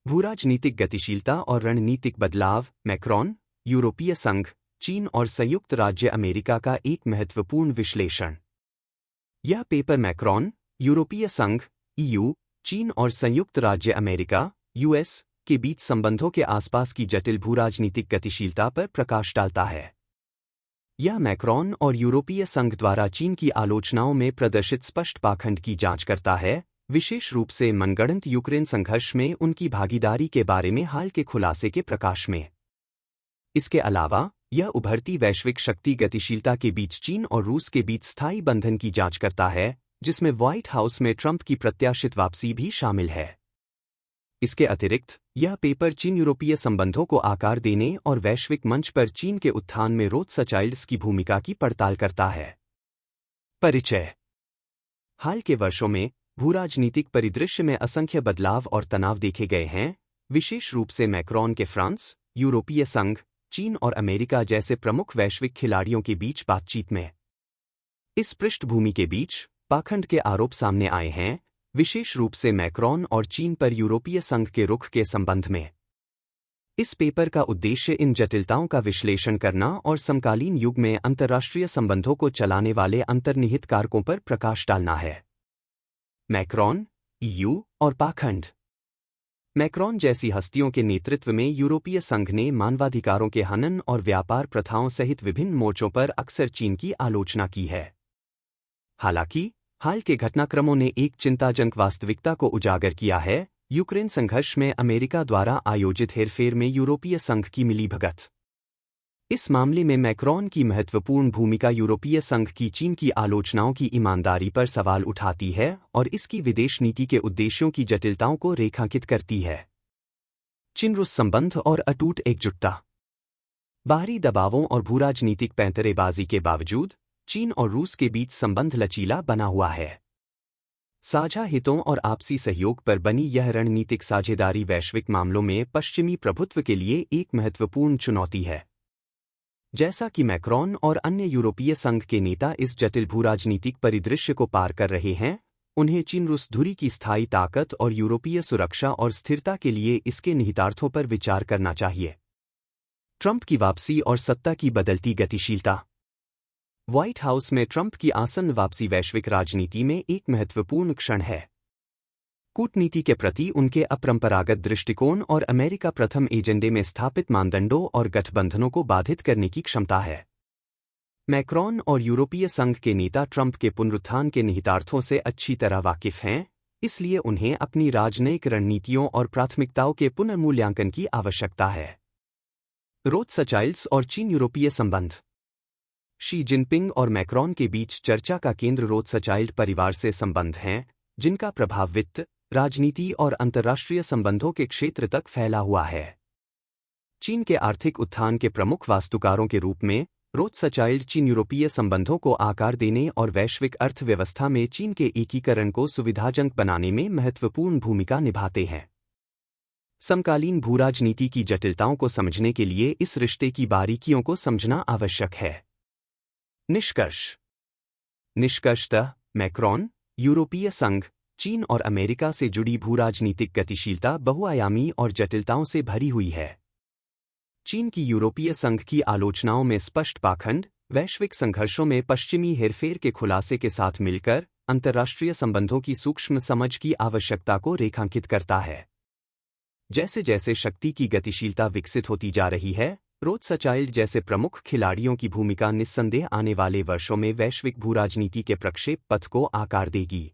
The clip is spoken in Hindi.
भूराजनीतिक गतिशीलता और रणनीतिक बदलाव, मैक्रोन, यूरोपीय संघ, चीन और संयुक्त राज्य अमेरिका का एक महत्वपूर्ण विश्लेषण। यह पेपर मैक्रोन, यूरोपीय संघ, ईयू, चीन और संयुक्त राज्य अमेरिका, यूएस, के बीच संबंधों के आसपास की जटिल भूराजनीतिक गतिशीलता पर प्रकाश डालता है। यह मैक्रोन और यूरोपीय संघ द्वारा चीन की आलोचनाओं में प्रदर्शित स्पष्ट पाखंड की जांच करता है, विशेष रूप से मनगढ़ंत यूक्रेन संघर्ष में उनकी भागीदारी के बारे में हाल के खुलासे के प्रकाश में। इसके अलावा यह उभरती वैश्विक शक्ति गतिशीलता के बीच चीन और रूस के बीच स्थायी बंधन की जांच करता है, जिसमें व्हाइट हाउस में ट्रंप की प्रत्याशित वापसी भी शामिल है। इसके अतिरिक्त यह पेपर चीन यूरोपीय संबंधों को आकार देने और वैश्विक मंच पर चीन के उत्थान में रोथस्चाइल्ड्स की भूमिका की पड़ताल करता है। परिचय। हाल के वर्षों में भूराजनीतिक परिदृश्य में असंख्य बदलाव और तनाव देखे गए हैं, विशेष रूप से मैक्रोन के फ्रांस, यूरोपीय संघ, चीन और अमेरिका जैसे प्रमुख वैश्विक खिलाड़ियों के बीच बातचीत में। इस पृष्ठभूमि के बीच पाखंड के आरोप सामने आए हैं, विशेष रूप से मैक्रोन और चीन पर यूरोपीय संघ के रुख के संबंध में। इस पेपर का उद्देश्य इन जटिलताओं का विश्लेषण करना और समकालीन युग में अंतर्राष्ट्रीय संबंधों को चलाने वाले अंतर्निहित कारकों पर प्रकाश डालना है। मैक्रोन, ईयू और पाखंड। मैक्रोन जैसी हस्तियों के नेतृत्व में यूरोपीय संघ ने मानवाधिकारों के हनन और व्यापार प्रथाओं सहित विभिन्न मोर्चों पर अक्सर चीन की आलोचना की है। हालांकि हाल के घटनाक्रमों ने एक चिंताजनक वास्तविकता को उजागर किया है, यूक्रेन संघर्ष में अमेरिका द्वारा आयोजित हेरफेर में यूरोपीय संघ की मिलीभगत। इस मामले में मैक्रोन की महत्वपूर्ण भूमिका यूरोपीय संघ की चीन की आलोचनाओं की ईमानदारी पर सवाल उठाती है और इसकी विदेश नीति के उद्देश्यों की जटिलताओं को रेखांकित करती है। चीन-रूस संबंध और अटूट एकजुटता। बाहरी दबावों और भूराजनीतिक पैंतरेबाजी के बावजूद चीन और रूस के बीच संबंध लचीला बना हुआ है। साझा हितों और आपसी सहयोग पर बनी यह रणनीतिक साझेदारी वैश्विक मामलों में पश्चिमी प्रभुत्व के लिए एक महत्वपूर्ण चुनौती है। जैसा कि मैक्रोन और अन्य यूरोपीय संघ के नेता इस जटिल भूराजनीतिक परिदृश्य को पार कर रहे हैं, उन्हें चीन-रूस धुरी की स्थायी ताकत और यूरोपीय सुरक्षा और स्थिरता के लिए इसके निहितार्थों पर विचार करना चाहिए। ट्रंप की वापसी और सत्ता की बदलती गतिशीलता। व्हाइट हाउस में ट्रंप की आसन्न वापसी वैश्विक राजनीति में एक महत्वपूर्ण क्षण है। कूटनीति के प्रति उनके अपरंपरागत दृष्टिकोण और अमेरिका प्रथम एजेंडे में स्थापित मानदंडों और गठबंधनों को बाधित करने की क्षमता है। मैक्रोन और यूरोपीय संघ के नेता ट्रंप के पुनरुत्थान के निहितार्थों से अच्छी तरह वाकिफ हैं, इसलिए उन्हें अपनी राजनयिक रणनीतियों और प्राथमिकताओं के पुनर्मूल्यांकन की आवश्यकता है। रोथस्चाइल्ड्स और चीन यूरोपीय संबंध। शी जिनपिंग और मैक्रोन के बीच चर्चा का केंद्र रोथस्चाइल्ड परिवार से संबंध हैं, जिनका प्रभाव वित्त, राजनीति और अंतर्राष्ट्रीय संबंधों के क्षेत्र तक फैला हुआ है। चीन के आर्थिक उत्थान के प्रमुख वास्तुकारों के रूप में रोथस्चाइल्ड चीन यूरोपीय संबंधों को आकार देने और वैश्विक अर्थव्यवस्था में चीन के एकीकरण को सुविधाजनक बनाने में महत्वपूर्ण भूमिका निभाते हैं। समकालीन भूराजनीति की जटिलताओं को समझने के लिए इस रिश्ते की बारीकियों को समझना आवश्यक है। निष्कर्षतः मैक्रोन, यूरोपीय संघ, चीन और अमेरिका से जुड़ी भूराजनीतिक गतिशीलता बहुआयामी और जटिलताओं से भरी हुई है। चीन की यूरोपीय संघ की आलोचनाओं में स्पष्ट पाखंड, वैश्विक संघर्षों में पश्चिमी हेरफेर के खुलासे के साथ मिलकर अंतर्राष्ट्रीय संबंधों की सूक्ष्म समझ की आवश्यकता को रेखांकित करता है। जैसे जैसे शक्ति की गतिशीलता विकसित होती जा रही है, रोथस्चाइल्ड जैसे प्रमुख खिलाड़ियों की भूमिका निस्संदेह आने वाले वर्षों में वैश्विक भूराजनीति के प्रक्षेप पथ को आकार देगी।